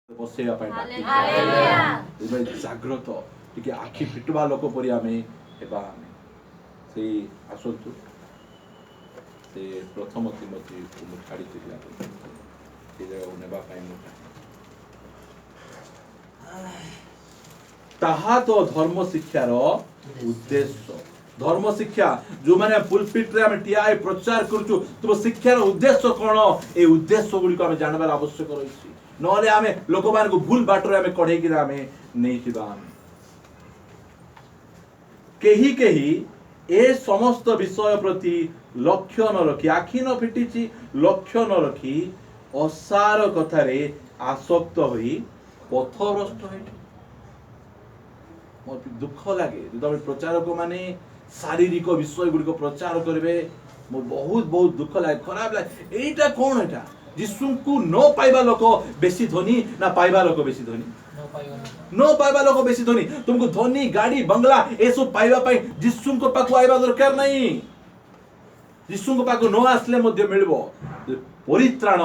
बसैया जाग्रत टी आखि फिटवा लोक पर आमे से आसतु से प्रथम तिमोथी को छाड़ी से जगह नेबा ताहा तो धर्म शिक्षार उद्देश्य धर्म शिक्षा जो माने पुलपिट रे हम टिआई प्रचार करछु तो शिक्षार उद्देश्य कोन ए उद्देश्य गुडी को हम जानबार आवश्यक रहिछि नले आमे लोक मान को भूल बाटर आमे कढे कि आमे नै छिबा आमे केही ए समस्त विषय प्रति लक्ष्य न रखी आखि न फिटिछि लक्ष्य न रखी असार कथारे आसक्त होई पथभ्रष्ट होई मोर दुख लागे जब प्रचारक माने शारीरिक विषय गुडी को प्रचार करबे मो बहुत दुख लागे खराब लागे एटा कोन एटा जिसु को न पाइबा लोक बेसी धनी ना पाइबा लोक बेसी धनी न पाइबा लोक बेसी धनी तुमको धनी गाड़ी बंगला ए सब पाइबा पाई जिसु को पाखु आइबा दरकार नहीं जिसु को पाखु न आसले मध्ये मिलबो परित्राण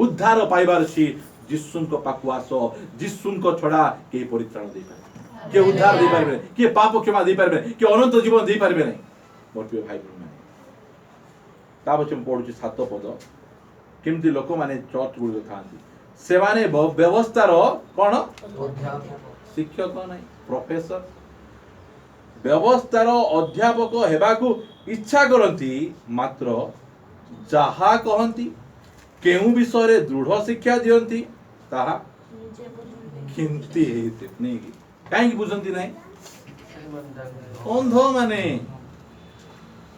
उद्धार पाइबार छी जिसु को पाखु आसो जिसु को छडा के परित्राण दे पारे के उद्धार दे पारबे के पाप क्षमा दे पारबे के अनंत जीवन दे पारबे नहीं मोर प्रिय भाई बहन ता बचम पढुची 7 पद केमती लोक माने चर्च गुड थांती से माने व्यवस्थार कोन शिक्षक नहीं प्रोफेसर व्यवस्थार अध्यापक हेबाकू इच्छा करंती मात्र जहा कहंती केउ विषय रे दृढ़ शिक्षा दियंती ताहा किंती हेते नहीं काहे की बुझंती नहीं अंध माने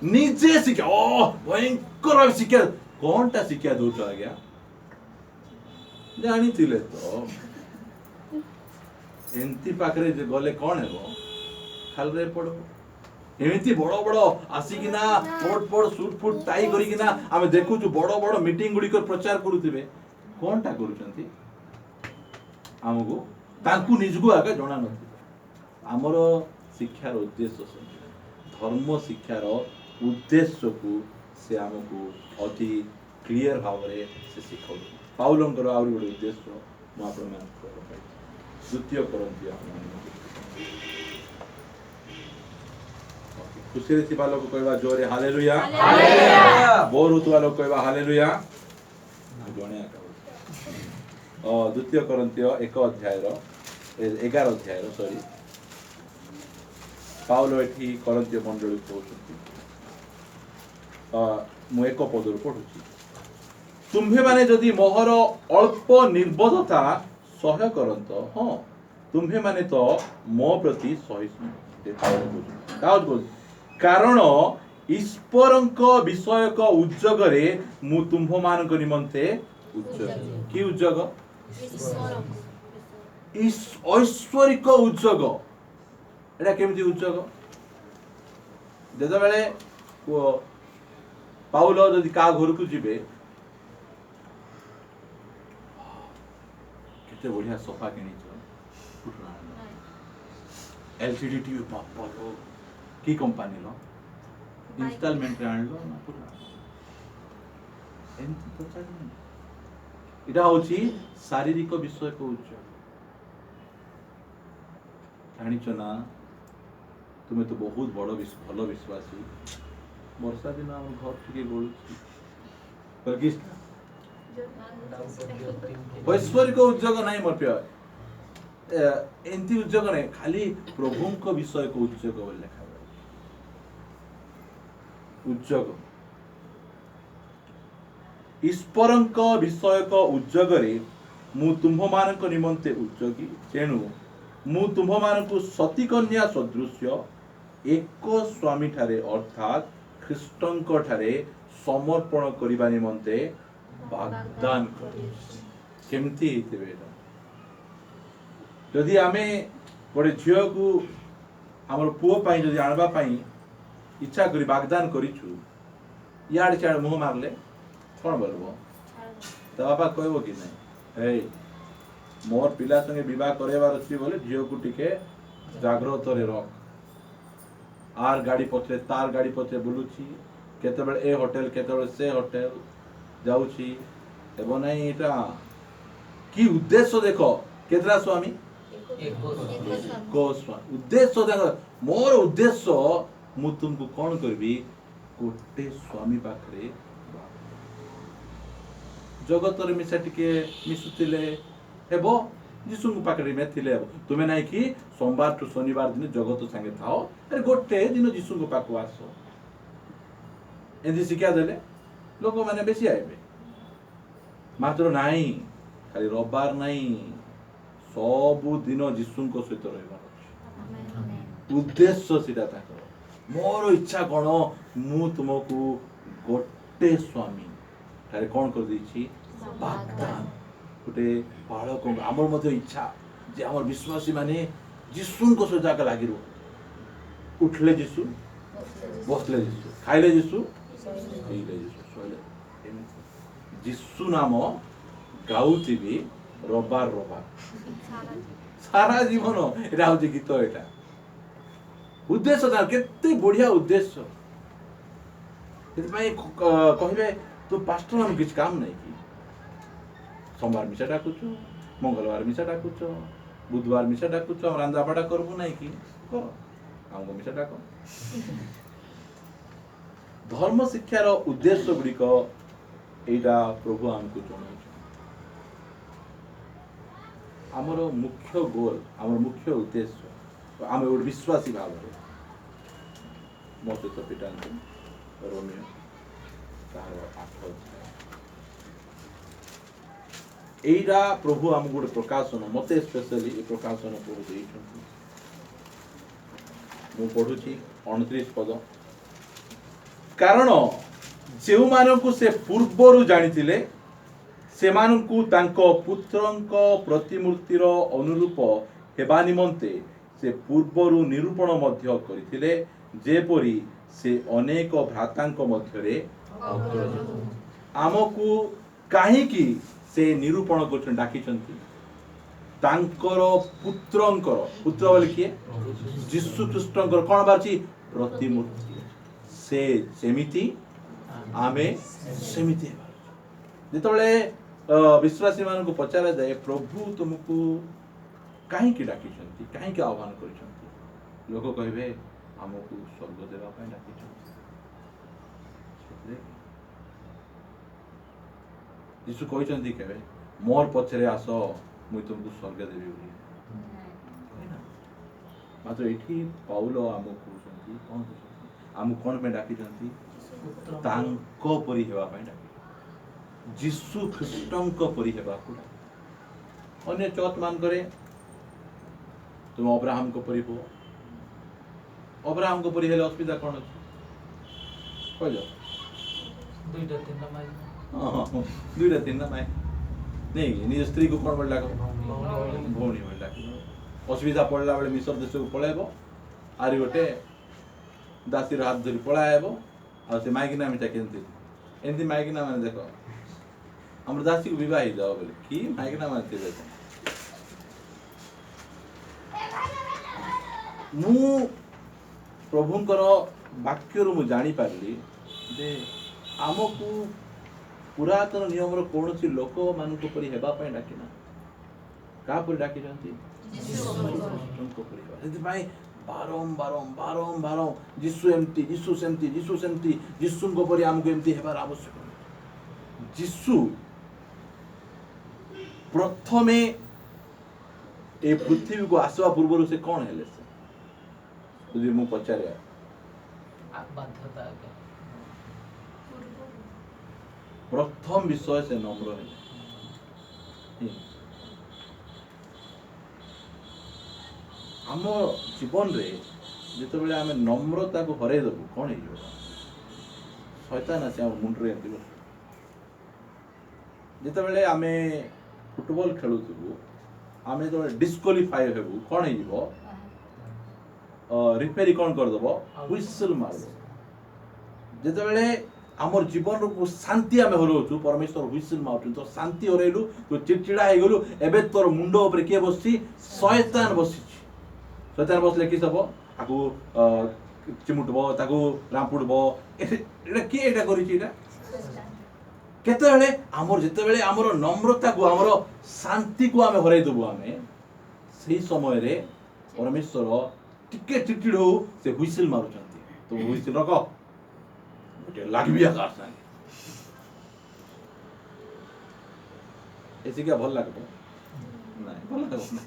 निजे शिक्षा ओ भयंकर शिक्षा कोनटा शिक्षा दउछ आज्ञा जानी थिले तो एंती पाखरे जे गले कोन हेबो खाल रे पड़ो एमिति बड़ बड़ आसिकिना पोट सूट फुट टाई करिकिना आमे देखुछु बड़ मीटिंग गुडी को प्रचार करूथिबे कोनटा करूछंती हमगु तांकु निजगु आके जणा नथि हमर शिक्षार उद्देश्य धर्म शिक्षार उद्देश्य को से हमको अति क्लियर भाव रे से सिखाउ पाउलंकर आउरी बड उद्देश्य म आपन मान द्वितीय करंती खुशी रे थिबा लोक कहबा जोरे हालेलुया हालेलुया बोर हुतबा लोक कहबा हालेलुया गणिया का द्वितीय करंती 1 अध्याय रो 11 अध्याय रो सॉरी पाउलो एठी करंती मंडली कहउछथि मु 1 पदर पढुछि तुम्हे माने जदि मोहर अल्प निर्बोधता सह्य करंत हां तुम्हे माने तो मो प्रति सहिष्णु कारण ईश्वरक विषयक उद्योग रे मु तुम्भ मानक निमंते उद्योग की उद्योग ऐश्वरिक उद्योग एटा केमती उद्योग जेदा बेले पाउल जदि का घर को जिबे केते बढ़िया सोफा किनिछ एलसीडी टीवी पापा लो की कंपनी लो इंस्टॉलमेंट रे आनलो ना पूरा एंती तो चाहि इटा होची शारीरिक विषय को उच्च जानिछ ना तुमे तो बहुत बड़ भलो विश्वासी वर्षा दिन हम घर टिके बोलुछी परगिस ऐश्वरिक उद्योग नहीं मोर प्रिय एंती उद्योग नहीं खाली प्रभु को विषय को उद्योग बोल लिखा उद्योग ईश्वरक विषय को उद्योग रे मु तुम्भ मानक निमंते उद्योगी तेणु मु तुम्भ मानक सती कन्या सदृश्य एक स्वामी ठारे अर्थात ख्रीष्टंक ठारे समर्पण करिबा निमंते वाग्दान केमती हेतिबे जदि आमे गोटे झियो को हमर पुओ पाई जदि आनबा पाई इच्छा करी वाग्दान करिछु याड चाड मुह मारले कोन बोलबो त बाबा कहबो कि नै हे मोर पिला संगे विवाह करेबार अछि बोले झियो को टिके जागृत रे रख आर गाड़ी पछे तार गाड़ी पछे बुलुची केते बेले ए होटल केते बेले से होटल जाउची एबो नै एटा कि उद्देश्य देख केतरा स्वामी को स्वामी उद्देश्य देख मोर उद्देश्य मु तुमको कौन करबी गोटे स्वामी पाखरे जगत मिशा टिके मिसुतिले हेबो जीशु पाखरे में थिले हेबो तुमे नाही कि सोमवार टू शनिवार दिन जगत संगे थाओ अरे गोटे दिन जीशु पाखु आसो एंदी शिक्षा देले लोक माने बेसी आइबे मात्र नाही खाली रविवार नाही सबु दिन जीशु को सहित रहबार उद्देश्य सीधा ताकर मोर इच्छा कोन मु तुमको गोटे स्वामी थारे कोन कर दैछि वाग्दान गोटे बालक हमर मध्य इच्छा जे हमर विश्वासी माने जीशु को सहित का लागिरो उठले जीशु बसले जीशु खाइले जीशु खाइले जीशु सोले जीशु नाम गाउथिबी रबार सारा जीवन एटा हूँ गीत एटा उद्देश्य तार केते बढ़िया उद्देश्य कहबे तो पास्टर हम किछ काम नहीं कि सोमवार मिसा डाकुछ मंगलवार मिसा डाकुछ बुधवार मिसा डाकुछ हम रांदापाटा करबो नहीं कि कर हमको मिसा डाको धर्म शिक्षार उद्देश्य गुड़िक एटा प्रभु हमको जणाउ आमर मुख्य गोल आमर मुख्य उद्देश्य आम गोटे विश्वासी भाव मो सहित पिटांत रोमियो तार 8 एटा प्रभु आम गोटे प्रकाशन मते स्पेशली ए प्रकाशन प्रभु देइछन मु पढुची 29 पद कारण जेउ मानकु से पूर्वरु जानिथिले सेमानंकु तांको पुत्रंको प्रतिमूर्तिर अनुरूप हेबा निमंते से पूर्वरु निरूपण मध्य करिथिले जेपरि से अनेक भ्रातांको मध्यरे आमकु काहेकि से निरूपण करछन डाकिचंती तांकर पुत्रंकर पुत्र बोले किए यीशु ख्रीष्टंकर कोन बाची प्रतिमूर्ति से सेमिति आमे सेमिति जेतबळे विश्वासी मान को पचारा जाए प्रभु तुमको कहीं डाकी कहीं आह्वान कर लोक कहे आमको स्वर्ग देवाई डाकी यीशु कहते के मोर पछरे आस मुझे तुमको स्वर्ग देवी मात्र ये पाउल आमको कौन आमको कौन पे डाकी परी हेबा डाकी जीशु ख्रीष्टंक परी हेबाकू अन्य चौथ मान करे तुम अब्राहम को परी हो अब्राहम को परी हेले असुविधा कौन अछि कहलो दुईटा तीन माई नहीं निज स्त्री को कौन बोल लागो भौणी बोल लागो असुविधा पड़ला बेले मिसर देश को पळाइबो आरी गोटे दासीर हाथ धरी पळाइबो आ से माइकिना मिटा केंती एंती माइकिना माने देखो हमर दासी को विवाह ही जाओ बोले कि माइकिना मानते देखो मु प्रभुंकर वाक्य रु मु जानी पारली जे आमको पुरातन नियम रो कोनोसी लोक मानको परि हेबा पय डाकिना का परि डाकी जंती उनको परि हेबा जति भाई बारम जीसु एमती जीसु सेमती जीसु को परि आमको एमती हेबार आवश्यक जीसु प्रथमे ए पृथ्वी को आसवा पूर्व से कौन हेले से यदि मु पचारे बाध्यता प्रथम विषय से नम्र है आम जीवन रे जिते बेले आम नम्रता को हरई देबू कौन हो शैतान आसे आम मुंड रे एंती जिते बेले आम फुटबॉल खेलुथबू आम जो डिस्क्वालिफाई हेबू कौन हो रिपेरी कौन कर दबो हुइसल मार दो जिते बेले आमर जीवन को शांति आम हरौचु परमेश्वर हुइसल मारु तो शांति हरैलु तो चिड़चिड़ा हो गलु एबे तोर मुंड ऊपर के बसछि शैतान बसछि शैतान बसले कि सब आकु चिमुटबो ताकु रामपुडबो एटा के एटा करिछि एटा केतेबेले आमर जेतेबेले आमर नम्रता को आमर शांति को आमे हराई देबो आमे सेही समय रे परमेश्वर टिके चिड़चिड़ हो से हुइसिल मारुचंती तो हुइसिल रख गोटे लागबी आकार संगे ऐसे क्या भल लागबो नहीं भल लागबो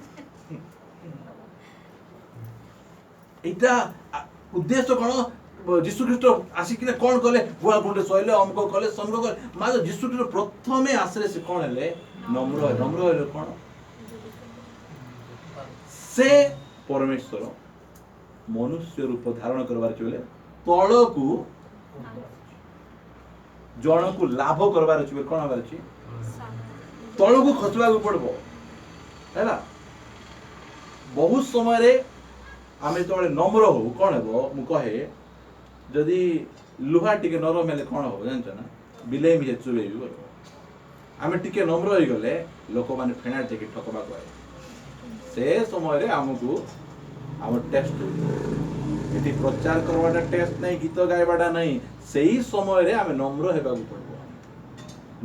एटा उद्देश्य कौन जीशु ख्रीष्ट आसिकिना कौन कले बुआ गुंडे सहिले हमको कले समको कले माज जीशु ख्रीष्ट प्रथमे आसरे से कौन हेले नम्र हेले कौन से परमेश्वर मनुष्य रूप धारण करबार चले तळ को जण को लाभ करबार चले कौन हबार छी तळ को खचबा को पड़बो हैला बहुत समय रे आमे तळे नम्र हो कौन हेबो मु कहे जदि लुहा टिके नरम हेले कौन हो जानछ ना बिले मिजे चुबेबी बोलो आमे टिके नम्र होई गले लोक माने फेणा टिके ठकबा को से समय रे हमकु हम टेस्ट एटी प्रचार करवाटा टेस्ट नहीं गीत गायबाटा नहीं सेही समय रे आमे नम्र हेबा को पड़बो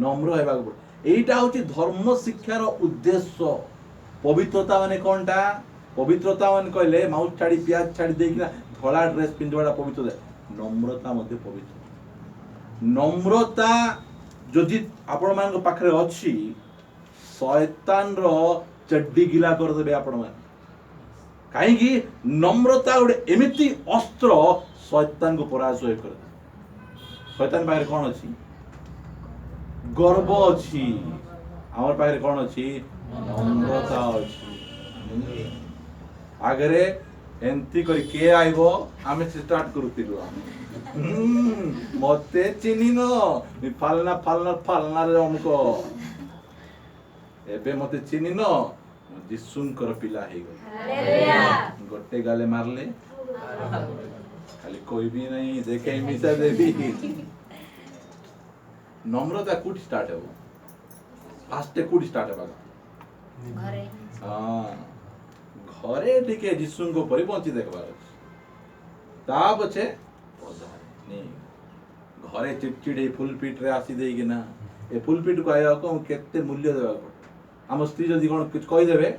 नम्र हेबा को एटा होची धर्म शिक्षार उद्देश्य पवित्रता माने कोनटा पवित्रता माने कहले माउस छाड़ी प्याज छाड़ी देकिना धला ड्रेस पिंधवाटा पवित्रता नम्रता मध्ये पवित्र नम्रता जदि आपण मान पाखरे अछि शैतान रो चड्डी गिला कर देबे आपण मान काहे कि नम्रता उडे एमिति अस्त्र शैतान को पराजय कर शैतान बाहर कोन अछि गर्व अछि हमर पाखरे कोन अछि नम्रता अछि आगरे एंती करी के आइबो आमे स्टार्ट करूतिलु मते चिनी न मी फालना फालना फालना रे हमको एबे मते चिनी न जिसुंकर पिला हे गो हालेलुया गोटे गाले मारले खाली कोई भी नहीं देखे मिसा देवी नम्रता कुट स्टार्ट हो फास्ट कुट स्टार्ट हेबा घरे हां घरे टिके जिसुन को परि पहुंची देखबार ता पछे नहीं घरे चिड़चिड़ी फुल पीट रे आसी देई ना ए फुल पीट को आया को केते मूल्य देबा को हम स्त्री जदि कोन कुछ कहि देबे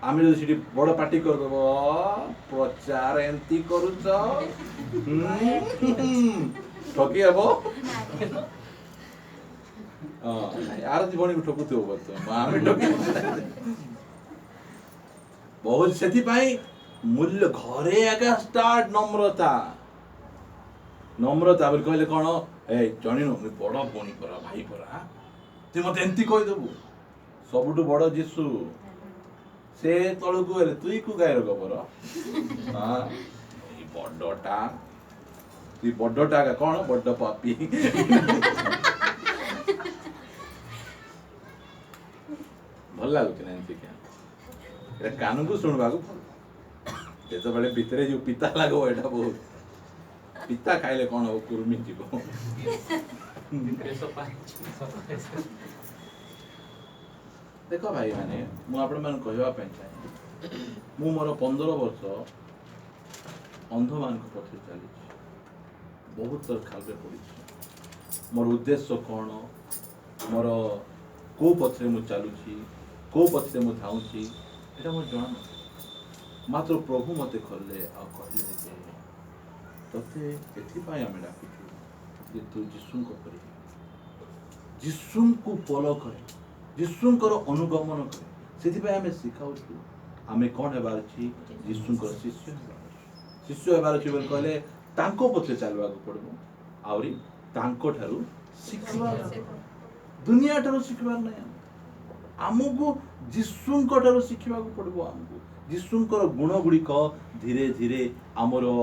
आमे जदि सिटी बड़ पार्टी कर देबो प्रचार एंती करूछ ठकी हेबो यार जीवन को ठकुतो बत आमे ठकी बहुत सेति पाई मूल्य घरे आगा स्टार्ट नम्रता नम्रता बोल कहले कोन ए जणिनो मी बड़ बोनी परा भाई परा तू मते एंती कहि देबू सबुटु बड़ जीसु से तळु को हेले तुई को गायर गबर हां ई बडटा तू बडटा का कोन बड पापी भल लागु कि एंती क्या ए कान को सुनबा को जेतो बळे भितरे जो पिता लागो एटा बहुत पिता खाइले कोन हो कुर्मी जीवो देखो भाई माने मु आपण मान कहवा पे चाहे मु मोर 15 वर्ष अंध मान को पथे चली बहुत तर खालबे पड़ी मोर उद्देश्य कोन मोर को पथे मु चालुची को पथे मु धाउची एटा मो जान मात्र प्रभु मते खोलले आ कहले जे तते एथि पाई आमे डाकुछु जे तू जिसुन को परि जिसुन को फॉलो करे जिसुंकर अनुगमन करे सेति पाई आमे सिखाउछु आमे कोन हेबार छी जिसुंकर शिष्य हेबार छी बोल कहले तांको पथे चलबा को पड़बो आउरी तांको ठारू सिखबा दुनिया ठारू सिखबार नै हमको जिसुंको ठारू सिखबा को पड़बो हमको जिसुंकर गुण गुडी को धीरे धीरे हमरो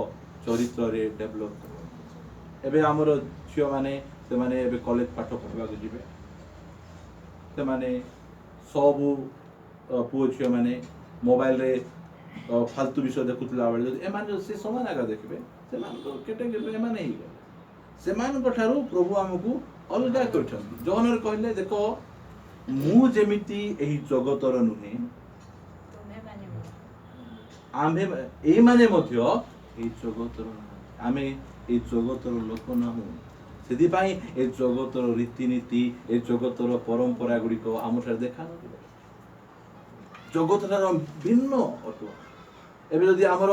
चरित्र रे डेवलप कर एबे हमरो छियो माने से माने एबे कॉलेज पाठ पढबा को जिबे से माने सब पुओ छियो माने मोबाइल रे फालतू विषय देखुतला बेले ए माने से समान आगा देखबे से मान को कैटेगरी ए माने ही से मान को ठारू प्रभु हमकु अलगा करछन जोहनर कहले देखो मु जेमिति एही जगतर नुहे आमे ए माने मध्य ए जगतर आमे ए जगतर लोक न हो ସେଥିପାଇଁ ଏ ଜଗତର ରୀତିନୀତି ଏ ଜଗତର ପରମ୍ପରା ଗୁଡ଼ିକ ଆମଠାରେ ଦେଖା ନଯିବ। ଜଗତଠାରୁ ଭିନ୍ନ ଅଟୁ। ଏବେ ଯଦି ଆମର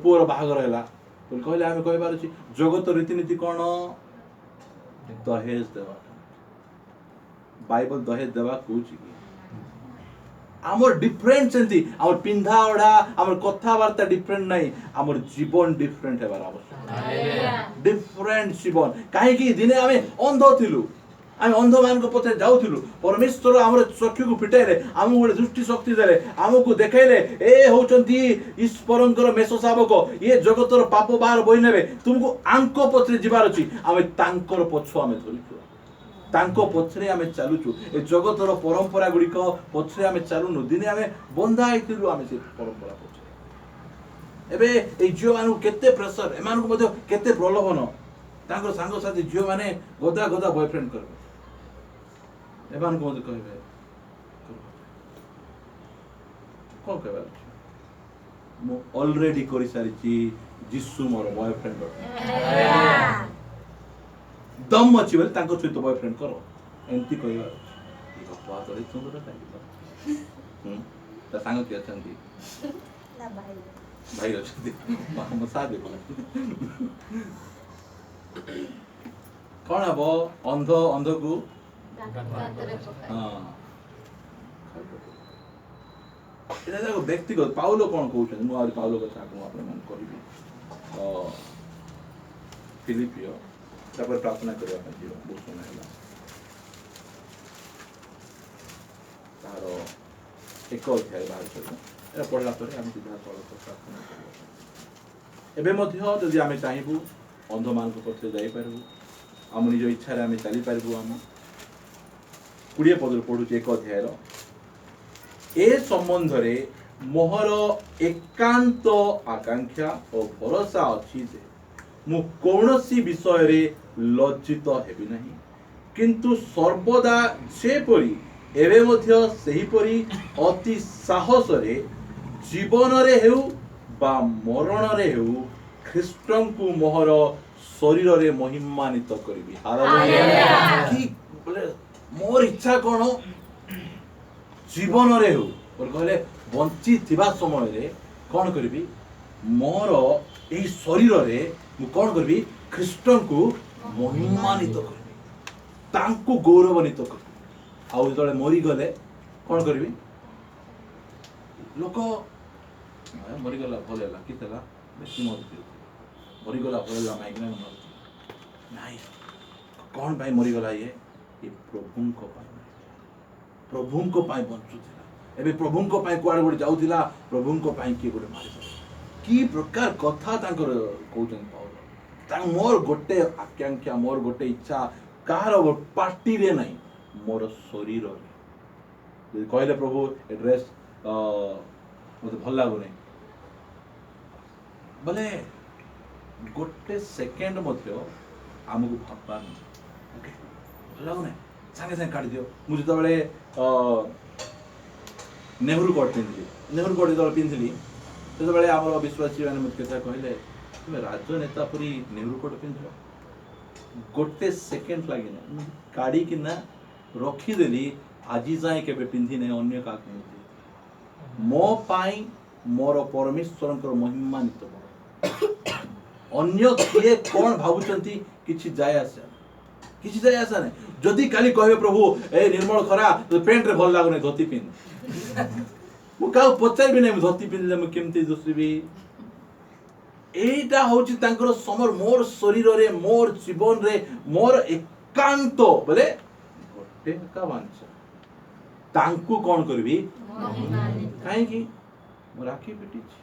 ପୁଅର ବାହାଘର ହେଲା ବୋଲି କହିଲେ ଆମେ କହିପାରୁଛି ଜଗତ ରୀତିନୀତି କ'ଣ? ଦହେଜ ଦେବା। ବାଇବଲ ଦହେଜ ଦେବା କହୁଛି କି? ଆମର ଡିଫରେଣ୍ଟ ସେମିତି, ଆମର ପିନ୍ଧା ଓଢ଼ା, ଆମର କଥାବାର୍ତ୍ତା ଡିଫରେଣ୍ଟ ନାହିଁ, ଆମର ଜୀବନ ଡିଫରେଣ୍ଟ ହେବାର ଆବଶ୍ୟକ। ଡିଫରେଣ୍ଟ ଜୀବନ। କାହିଁକି? ଦିନେ ଆମେ ଅନ୍ଧ ଥିଲୁ, ଆମେ ଅନ୍ଧମାନଙ୍କ ପଛରେ ଯାଉଥିଲୁ। ପରମେଶ୍ୱର ଆମର ଚକ୍ଷୁକୁ ଫିଟାଇଲେ, ଆମକୁ ଗୋଟେ ଦୃଷ୍ଟି ଶକ୍ତି ଦେଲେ, ଆମକୁ ଦେଖାଇଲେ ଏ ହେଉଛନ୍ତି ଈଶ୍ୱରଙ୍କର ମେଷ ଶାବକ, ଇଏ ଜଗତର ପାପ ବାହାର ବହି ନେବେ, ତୁମକୁ ଆଙ୍କ ପଛରେ ଯିବାର ଅଛି। ଆମେ ତାଙ୍କର ପଛ ଆମେ ଧରିଛୁ, ତାଙ୍କ ପଛରେ ଆମେ ଚାଲୁଛୁ। ଏ ଜଗତର ପରମ୍ପରା ଗୁଡ଼ିକ ପଛରେ ଆମେ ଚାଲୁନୁ। ଦିନେ ଆମେ ବନ୍ଧା ହେଇଥିଲୁ ଆମେ ସେ ପରମ୍ପରା ପଛରେ। ଏବେ ଏଇ ଝିଅମାନଙ୍କୁ କେତେ ପ୍ରେସର, ଏମାନଙ୍କୁ ମଧ୍ୟ କେତେ ପ୍ରଲୋଭନ। ତାଙ୍କର ସାଙ୍ଗସାଥି ଝିଅମାନେ ଗଦା ଗଦା ବୟଫ୍ରେଣ୍ଡ କରିବେ, ଏମାନଙ୍କୁ ମଧ୍ୟ କହିବେ କ'ଣ କହିବାର ଅଛି? ମୁଁ ଅଲରେଡି କରିସାରିଛି, ଯୀଶୁ ମୋର ବୟଫ୍ରେଣ୍ଡ। ଦମ ଅଛି ବୋଲି ତାଙ୍କ ସହିତ ବୟଫ୍ରେଣ୍ଡ କର, ଏମିତି କହିବାର ଅଛି। ତା ସାଙ୍ଗ କିଏ ଅଛନ୍ତି? ଭାଇ ଅଛନ୍ତି। କ'ଣ ହବ? ଅନ୍ଧକୁ ଏଇଟା ବ୍ୟକ୍ତିଗତ। ପାଉଲ କ'ଣ କହୁଛନ୍ତି? ମୁଁ ଆହୁରି ପାଉଲ କଥା ଆପଣମାନଙ୍କୁ କହିବି। ଫିଲିପିଓ, ତାପରେ ପ୍ରାର୍ଥନା କରିବା ପାଇଁ ଯିବ, ବହୁତ ସମୟ ହେଲା। ତାହାର 1 ଅଧ୍ୟାୟ ବାହାର କରିବା। ଏଇଟା ପଢ଼ିଲା ପରେ ଆମେ ସିଧାସଳଖ ପ୍ରାର୍ଥନା କରିବା। ଏବେ ମଧ୍ୟ ଯଦି ଆମେ ଚାହିଁବୁ ଅନ୍ଧମାନଙ୍କ ପଛରେ ଯାଇପାରିବୁ, ଆମ ନିଜ ଇଚ୍ଛାରେ ଆମେ ଚାଲିପାରିବୁ। ଆମେ 20 ପଦରୁ ପଢ଼ୁଛି 1 ଅଧ୍ୟାୟର। ଏ ସମ୍ବନ୍ଧରେ ମୋହର ଏକାନ୍ତ ଆକାଂକ୍ଷା ଓ ଭରସା ଅଛି ଯେ ମୁଁ କୌଣସି ବିଷୟରେ ଲଜ୍ଜିତ ହେବି ନାହିଁ, କିନ୍ତୁ ସର୍ବଦା ଯେପରି ଏବେ ମଧ୍ୟ ସେହିପରି ଅତି ସାହସରେ ଜୀବନରେ ହେଉ ବା ମରଣରେ ହେଉ ଖ୍ରୀଷ୍ଟଙ୍କୁ ମୋହର ଶରୀରରେ ମହିମାନ୍ୱିତ କରିବି। ମୋର ଇଚ୍ଛା କ'ଣ? ଜୀବନରେ ହେଉ କହିଲେ ବଞ୍ଚିଥିବା ସମୟରେ କ'ଣ କରିବି? ମୋର ଏହି ଶରୀରରେ ମୁଁ କ'ଣ କରିବି? ଖ୍ରୀଷ୍ଟଙ୍କୁ ମହିମାନ୍ୱିତ କରିବି, ତାଙ୍କୁ ଗୌରବାନ୍ୱିତ କରିବି। ଆଉ ଯେତେବେଳେ ମରିଗଲେ କ'ଣ କରିବି? ଲୋକ ମରିଗଲା ଭଲ ହେଲା, କି ଥିଲା ବେଶୀ ମରିଗଲା ଭଲ ହେଲା, ମାଇଗ୍ରେନ୍ ନାଇଁ, କ'ଣ ପାଇଁ ମରିଗଲା? ଇଏ ପ୍ରଭୁଙ୍କ ପାଇଁ, ପ୍ରଭୁଙ୍କ ପାଇଁ ବଞ୍ଚୁଥିଲା। ଏବେ ପ୍ରଭୁଙ୍କ ପାଇଁ କୁଆଡ଼େ ଗୋଟେ ଯାଉଥିଲା, ପ୍ରଭୁଙ୍କ ପାଇଁ କିଏ ଗୋଟେ ମାରିଦେଲା। କି ପ୍ରକାର କଥା ତାଙ୍କର କହୁଛନ୍ତି ପାଉଲ। ମୋର ଗୋଟେ ଆକାଂକ୍ଷା, ମୋର ଗୋଟେ ଇଚ୍ଛା କାହାର ପାର୍ଟିରେ ନାହିଁ, ମୋର ଶରୀରରେ। ଯଦି କହିଲେ ପ୍ରଭୁ ଏ ଡ୍ରେସ୍ ମୋତେ ଭଲ ଲାଗୁନି, ବୋଲେ ଗୋଟେ ସେକେଣ୍ଡ ମଧ୍ୟ ଆମକୁ ଭାବବାର ନାହିଁ, ଓକେ ଭଲ ଲାଗୁନି, ସାଙ୍ଗେ ସାଙ୍ଗେ କାଢ଼ିଦିଅ। ମୁଁ ଯେତେବେଳେ ନେହେରୁ କୋଟ୍ ପିନ୍ଧିଲି, ନେହେରୁ କୋଟ୍ ଯେତେବେଳେ ପିନ୍ଧିଲି, ସେତେବେଳେ ଆମର ବିଶ୍ୱାସୀ ମାନେ ମୋତେ କେତେ କହିଲେ, ତୁମେ ରାଜନେତା ପରି ନେହେରୁ କୋଟ୍ ପିନ୍ଧିଲ। ଗୋଟେ ସେକେଣ୍ଡ ଲାଗିଲା, କାଢ଼ିକିନା ରଖିଦେଲି। ଆଜି ଯାଏଁ କେବେ ପିନ୍ଧିନି, ଅନ୍ୟ କାହାକୁ ପିନ୍ଧି। ମୋ ପାଇଁ ମୋର ପରମେଶ୍ୱରଙ୍କର ମହିମାନ୍ୱିତ। ଅନ୍ୟ କିଏ କ'ଣ ଭାବୁଛନ୍ତି କିଛି ଯାଏ ଆସେ ନାହିଁ। ଯଦି କାଲି କହିବେ ପ୍ରଭୁ ଏ ନିର୍ମଳ ଖରା ପ୍ୟାଣ୍ଟରେ ଭଲ ଲାଗୁନି, ଧୋତି ପିନ୍ଧ, ମୁଁ କାହାକୁ ପଚାରିବି ନାହିଁ ଧୋତି ପିନ୍ଧିଲେ ମୁଁ କେମିତି ଦିଶିବି। এইটা হচ্ছে তাଙ୍କର ମୋର ଶରୀରରେ, ମୋର ଜୀବନରେ, ମୋର ଏକାନ୍ତ ବୋଲେ ଗୋଟେ ଏକା ବାଞ୍ଛା, ତାଙ୍କୁ କ'ଣ କରିବି? କାହିଁକି? ମୁଁ ରାକ୍ଷୀ ପିଟିଛି,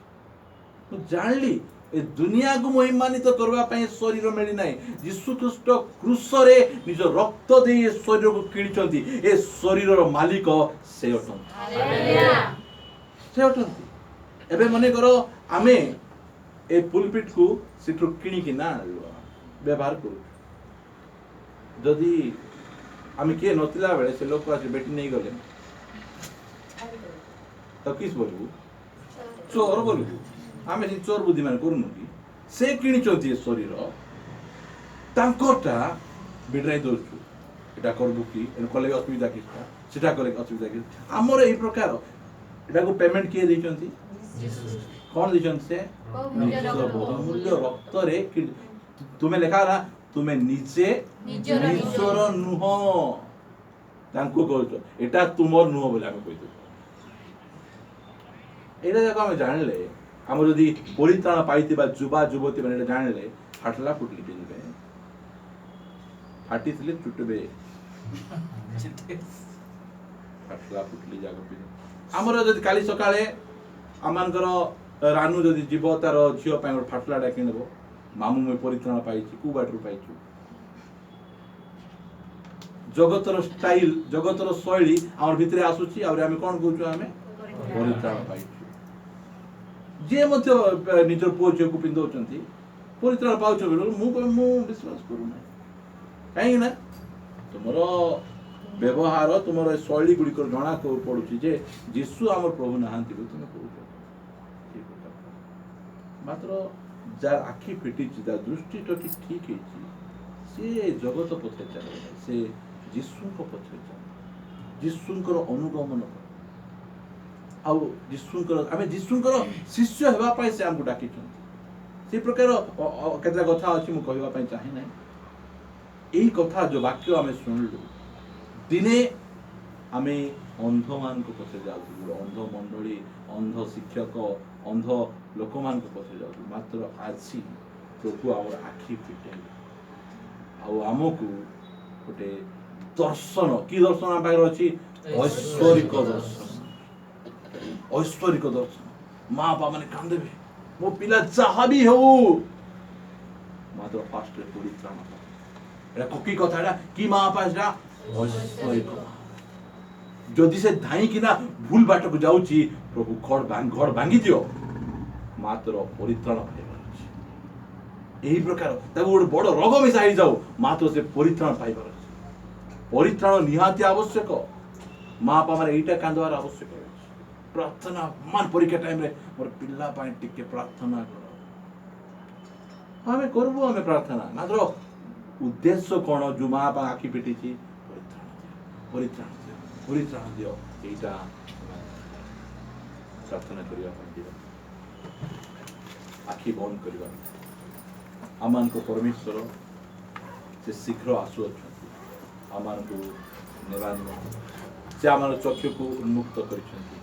ମୁଁ ଜାଣିଲି ଏ ଦୁନିଆକୁ ମହିମାନ୍ୱିତ କରିବା ପାଇଁ ଶରୀର ମିଳିନାହିଁ। ଯୀଶୁ ଖ୍ରୀଷ୍ଟ କ୍ରୁଶରେ ନିଜ ରକ୍ତ ଦେଇ ଏ ଶରୀରକୁ କିଣିଛନ୍ତି। ଏ ଶରୀରର ମାଲିକ ସେ ଅଟନ୍ତି। ଏବେ ମନେକର ଆମେ ଏ ପୁଲପିଟକୁ ସେଠୁ କିଣିକି ନା ବ୍ୟବହାର କରୁଛୁ। ଯଦି ଆମେ କିଏ ନଥିଲା ବେଳେ ସେ ଲୋକ ଆସି ବେଟି ନେଇଗଲେ ତ କିସ୍ ବୋଲିବୁ? ଚୋର ବୋଲିବୁ। ଆମେ ସେ ଚୋର ବୁଦ୍ଧି ମାନେ କରୁନୁ କି? ସେ କିଣିଛନ୍ତି ଏ ଶରୀର, ତାଙ୍କଟା ବିଡ଼ରାଇ ଦଉଛୁ এটা করবো কি কলে অসুবিধা কিটা সেটা কলে অসুবিধা কি আমার এই প্রকার এটাকে পেমেন্ট কিয়ে ଦେଇଛନ୍ତି କଣ ଦେଇଛନ୍ତି ସେ ନିଜର ବହୁମୂଲ୍ୟ ରକ୍ତରେ ତୁମେ ଲେଖା ହେଲା ତୁମେ ନିଜେ ନିଜର ନୁହଁ ତାଙ୍କୁ କହୁଛ ଏଟା ତୁମର ନୁହଁ ବୋଲି ଆମେ କହିଦେବୁ ଏଇଟା ଯାକ ଆମେ ଜାଣିଲେ ଆମର ଯଦି ପରିତ୍ରାଣ ପାଇଥିବା ଯୁବା ଯୁବତୀ ମାନେ ଏଇଟା ଜାଣିଲେ ଫାଟଲା ଫୁଟଲି ପିନ୍ଧିବେ फाटीଥିଲେ ଚୁଟିବେ ଫାଟଲା ଫୁଟଲି ଯାକ ପିନ୍ଧିବେ ଆମର ଯଦି କାଲି ସକାଳେ ଆମମାନଙ୍କର ରାନୁ ଯଦି ଯିବ ତାର ଝିଅ ପାଇଁ ଗୋଟେ ଫାଟଲାଟା କିଣିବ ମାମୁଁ ମୁଁ ପରିତ୍ରାଣ ପାଇଛି କୋଉ ବାଟରୁ ପାଇଛୁ ଜଗତର ଷ୍ଟାଇଲ ଜଗତର ଶୈଳୀ ଆମର ଭିତରେ ଆସୁଛି ଆଉ ଆମେ କଣ କହୁଛୁ ଆମେ ପରିତ୍ରାଣ ପାଇଛୁ ଯିଏ ମଧ୍ୟ ନିଜର ପୁଅ ଝିଅକୁ ପିନ୍ଧଉଛନ୍ତି ପରିତ୍ରାଣ ପାଉଛ ମୁଁ ବିଶ୍ୱାସ କରୁନାହିଁ କାହିଁକି ନା ତୁମର ବ୍ୟବହାର ତୁମର ଶୈଳୀ ଗୁଡ଼ିକର ଜଣା ପଡୁଛି ଯେ ଯୀଶୁ ଆମର ପ୍ରଭୁ ନାହାନ୍ତି ବୋଲି ତୁମେ କହୁଛ ମାତ୍ର ଯାର ଆଖି ଫିଟିଛି ଯାର ଦୃଷ୍ଟିଟି ଠିକ ହେଇଛି ସେ ଜଗତ ପଛରେ ଚାଲେ ସେ ଯୀଶୁଙ୍କ ପଛରେ ଚାଲେ ଯୀଶୁଙ୍କର ଅନୁଗମନ କରେ ଆଉ ଯୀଶୁଙ୍କର ଆମେ ଯୀଶୁଙ୍କର ଶିଷ୍ୟ ହେବା ପାଇଁ ସେ ଆମକୁ ଡାକିଛନ୍ତି ସେ ପ୍ରକାର କେତେଟା କଥା ଅଛି ମୁଁ କହିବା ପାଇଁ ଚାହିଁ ନାହିଁ এই কথা যে বাক্য আমি শুনলু দিনে আমি অন্ধ ମାନଙ୍କ পଛରେ ଯାଉଛୁ ଅନ୍ଧ ମଣ୍ଡଳୀ ଅନ୍ଧ ଶିକ୍ଷକ ଅନ୍ଧ ଲୋକମାନଙ୍କ ପଛରେ ଯାଉଛୁ ମାତ୍ର ଆଜି ପ୍ରଭୁ ଆମର ଆଖି ଫିଟେଇଲେ ଆଉ ଆମକୁ ଗୋଟେ ଦର୍ଶନ କି ଦର୍ଶନ ଆମ ପାଖରେ ଅଛି ଐଶ୍ୱରିକ ଦର୍ଶନ ମା ବାପା ମାନେ କାନ୍ଦିବେ ମୋ ପିଲା ଯାହା ବି ହଉ ମାତ୍ର ଫାଷ୍ଟରେ ପରିତ୍ରାଣ এটা কি কথাটা কি মা পাশটা ঐশ্বরিক যদি সে ধাই কিনা ভুল বাটକୁ ଯାଉଛି ପ୍ରଭୁ ଘର ଭାଙ୍ଗି ଦିଅ ମାତ୍ର ପରିତ୍ରାଣ ପାଇବାର ଅଛି ଏହି ପ୍ରକାର ତାକୁ ଗୋଟେ ବଡ଼ ରୋଗ ମିଶା ହେଇଯାଉ ମାତ୍ର ସେ ପରିତ୍ରାଣ ପାଇବାର ଅଛି ପରିତ୍ରାଣ ନିହାତି ଆବଶ୍ୟକ ମା ବାପା ମାନେ ଏଇଟା କାନ୍ଦବାର ଆବଶ୍ୟକ ଅଛି ପ୍ରାର୍ଥନା ମାନ ପରୀକ୍ଷା ଟାଇମରେ ମୋର ପିଲା ପାଇଁ ଟିକେ ପ୍ରାର୍ଥନା କର ଆମେ କରିବୁ ଆମେ ପ୍ରାର୍ଥନା ମାତ୍ର ଉଦ୍ଦେଶ୍ୟ କଣ ଜୁମା ପାଇଁ ଆଖି ପିଟିଛି ପରିତ୍ରାଣ ଦିଅ ଏଇଟା ପ୍ରାର୍ଥନା କରିବା ପାଇଁ ଦିଅ ଆଖି ବନ୍ଦ କରିବା ଆମମାନଙ୍କ ପରମେଶ୍ୱର ସେ ଶୀଘ୍ର ଆସୁଅଛନ୍ତି ଆମମାନଙ୍କୁ ନେବା ନିମନ୍ତେ ସେ ଆମର ଚକ୍ଷୁକୁ ଉନ୍ମୁକ୍ତ କରିଛନ୍ତି